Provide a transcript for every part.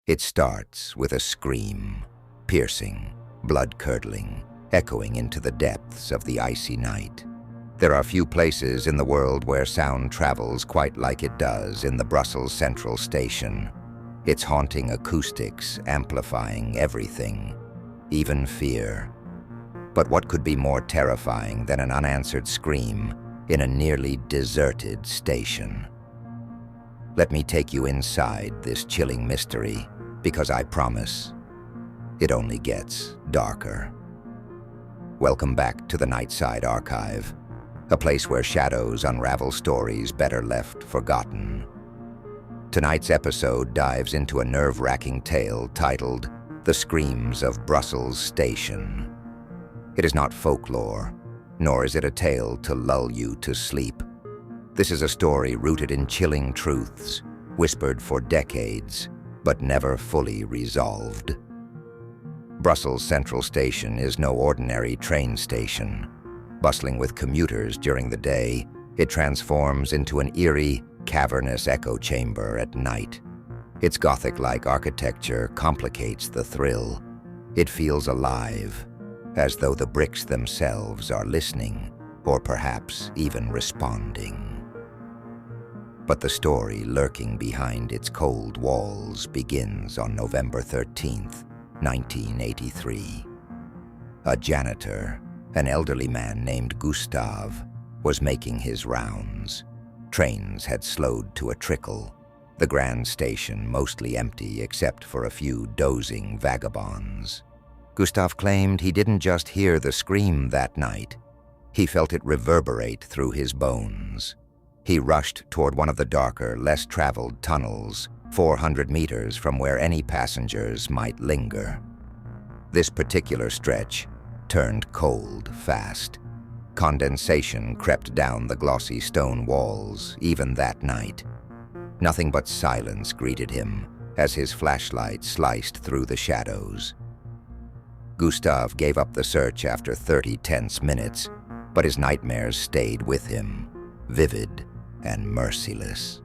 It starts with a scream, piercing, blood-curdling, echoing into the depths of the icy night. There are few places in the world where sound travels quite like it does in the Brussels Central Station, its haunting acoustics amplifying everything, even fear. But what could be more terrifying than an unanswered scream in a nearly deserted station? Let me take you inside this chilling mystery, because I promise it only gets darker. Welcome back to the Nightside Archive, a place where shadows unravel stories better left forgotten. Tonight's episode dives into a nerve-wracking tale titled The Screams of Brussels Station. It is not folklore, nor is it a tale to lull you to sleep. This is a story rooted in chilling truths, whispered for decades, but never fully resolved. Brussels Central Station is no ordinary train station. Bustling with commuters during the day, it transforms into an eerie, cavernous echo chamber at night. Its Gothic-like architecture complicates the thrill. It feels alive, as though the bricks themselves are listening, or perhaps even responding. But the story lurking behind its cold walls begins on November 13th, 1983. A janitor, an elderly man named Gustav, was making his rounds. Trains had slowed to a trickle, the grand station mostly empty except for a few dozing vagabonds. Gustav claimed he didn't just hear the scream that night, he felt it reverberate through his bones. He rushed toward one of the darker, less traveled tunnels, 400 meters from where any passengers might linger. This particular stretch turned cold fast. Condensation crept down the glossy stone walls, even that night. Nothing but silence greeted him as his flashlight sliced through the shadows. Gustav gave up the search after 30 tense minutes, but his nightmares stayed with him, vivid and merciless.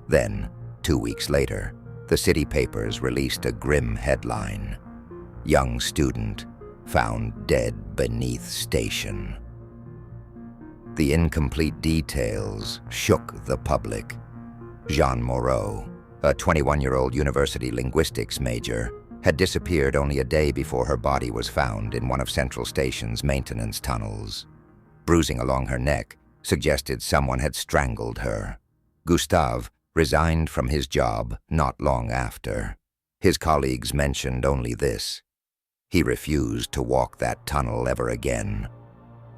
Then, 2 weeks later, the city papers released a grim headline: "Young student found dead beneath station." The incomplete details shook the public. Jean Moreau, a 21-year-old university linguistics major, had disappeared only a day before her body was found in one of Central Station's maintenance tunnels. Bruising along her neck suggested someone had strangled her. Gustav resigned from his job not long after. His colleagues mentioned only this: he refused to walk that tunnel ever again.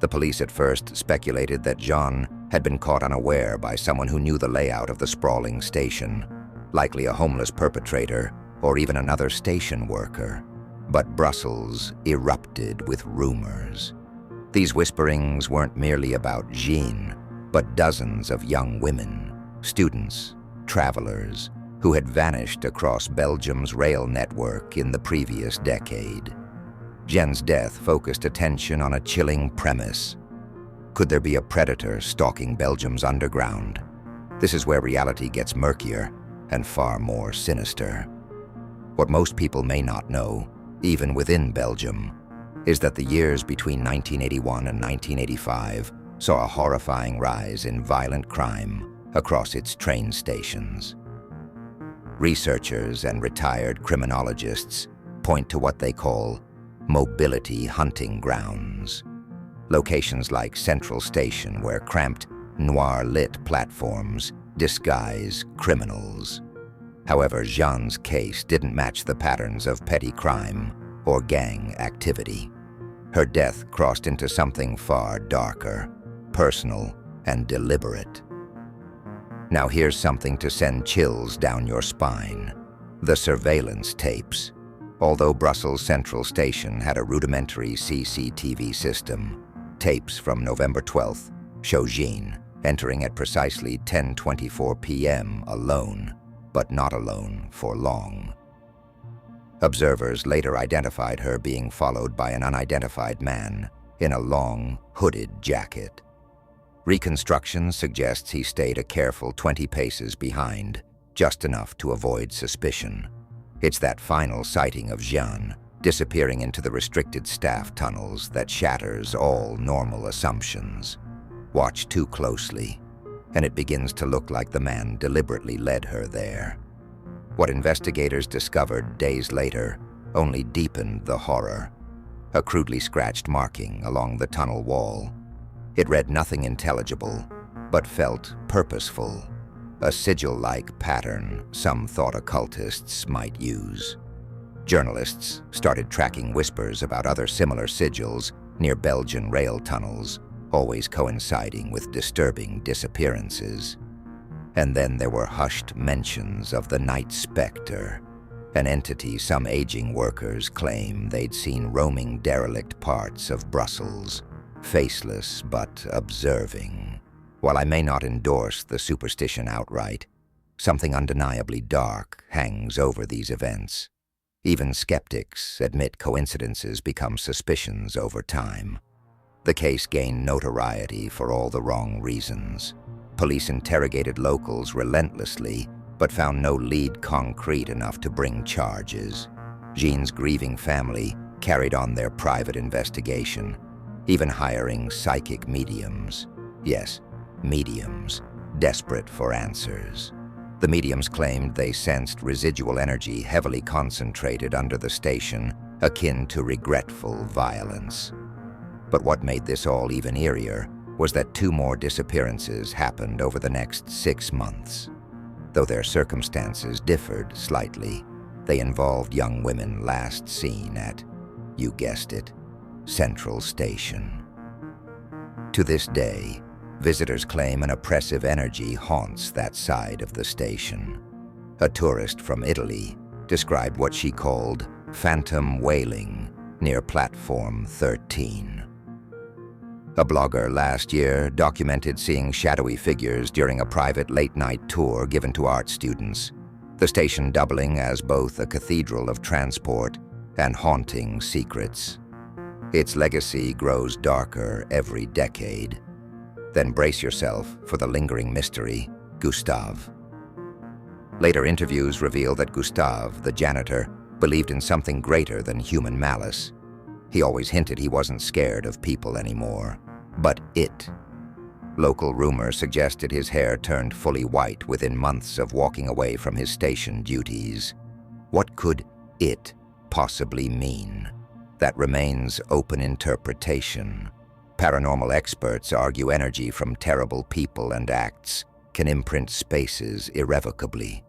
The police at first speculated that Jean had been caught unaware by someone who knew the layout of the sprawling station, likely a homeless perpetrator or even another station worker. But Brussels erupted with rumors. These whisperings weren't merely about Jean, but dozens of young women, students, travelers, who had vanished across Belgium's rail network in the previous decade. Jen's death focused attention on a chilling premise. Could there be a predator stalking Belgium's underground? This is where reality gets murkier and far more sinister. What most people may not know, even within Belgium, is that the years between 1981 and 1985 saw a horrifying rise in violent crime across its train stations. Researchers and retired criminologists point to what they call mobility hunting grounds, locations like Central Station where cramped, noir-lit platforms disguise criminals. However, Jean's case didn't match the patterns of petty crime or gang activity. Her death crossed into something far darker, personal and deliberate. Now here's something to send chills down your spine: the surveillance tapes. Although Brussels Central Station had a rudimentary CCTV system, tapes from November 12th show Jean entering at precisely 10:24 p.m. alone, but not alone for long. Observers later identified her being followed by an unidentified man in a long, hooded jacket. Reconstruction suggests he stayed a careful 20 paces behind, just enough to avoid suspicion. It's that final sighting of Jean, disappearing into the restricted staff tunnels, that shatters all normal assumptions. Watch too closely, and it begins to look like the man deliberately led her there. What investigators discovered days later only deepened the horror. A crudely scratched marking along the tunnel wall. It read nothing intelligible, but felt purposeful. A sigil-like pattern some thought occultists might use. Journalists started tracking whispers about other similar sigils near Belgian rail tunnels, always coinciding with disturbing disappearances. And then there were hushed mentions of the Night Spectre, an entity some aging workers claim they'd seen roaming derelict parts of Brussels, faceless but observing. While I may not endorse the superstition outright, something undeniably dark hangs over these events. Even skeptics admit coincidences become suspicions over time. The case gained notoriety for all the wrong reasons. Police interrogated locals relentlessly, but found no lead concrete enough to bring charges. Jean's grieving family carried on their private investigation, even hiring psychic mediums. Yes, mediums, desperate for answers. The mediums claimed they sensed residual energy heavily concentrated under the station, akin to regretful violence. But what made this all even eerier was that 2 more disappearances happened over the next 6 months. Though their circumstances differed slightly, they involved young women last seen at, you guessed it, Central Station. To this day, visitors claim an oppressive energy haunts that side of the station. A tourist from Italy described what she called phantom wailing near platform 13. A blogger last year documented seeing shadowy figures during a private late-night tour given to art students, the station doubling as both a cathedral of transport and haunting secrets. Its legacy grows darker every decade. Then brace yourself for the lingering mystery, Gustave. Later interviews reveal that Gustave, the janitor, believed in something greater than human malice. He always hinted he wasn't scared of people anymore. But it. Local rumor suggested his hair turned fully white within months of walking away from his station duties. What could it possibly mean? That remains open interpretation. Paranormal experts argue energy from terrible people and acts can imprint spaces irrevocably.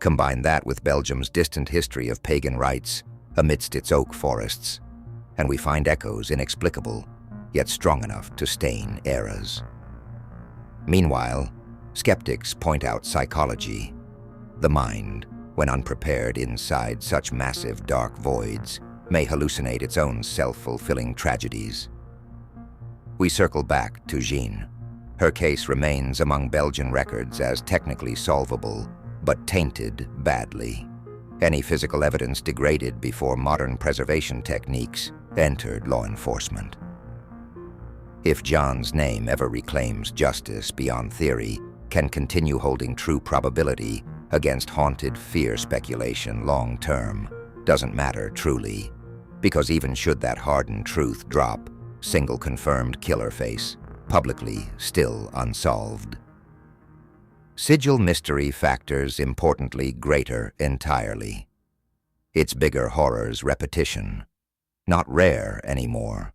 Combine that with Belgium's distant history of pagan rites amidst its oak forests, and we find echoes inexplicable, yet strong enough to stain eras. Meanwhile, skeptics point out psychology. The mind, when unprepared inside such massive dark voids, may hallucinate its own self-fulfilling tragedies. We circle back to Jean. Her case remains among Belgian records as technically solvable, but tainted badly. Any physical evidence degraded before modern preservation techniques entered law enforcement. If John's name ever reclaims justice beyond theory, can continue holding true probability against haunted fear speculation long term, doesn't matter truly, because even should that hardened truth drop, single confirmed killer face, publicly still unsolved. Sigil mystery factors importantly greater entirely. Its bigger horrors repetition, not rare anymore.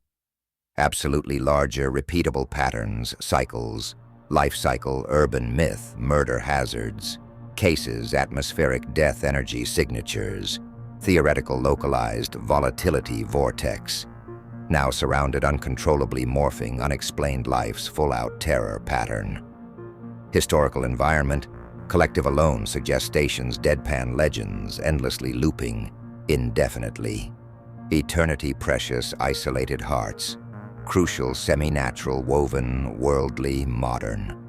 Absolutely larger repeatable patterns, cycles, life cycle urban myth, murder hazards, cases, atmospheric death energy signatures, theoretical localized volatility vortex, now surrounded uncontrollably morphing unexplained life's full-out terror pattern. Historical environment, collective alone suggestions, deadpan legends endlessly looping indefinitely. Eternity precious isolated hearts, crucial semi-natural woven, worldly, modern.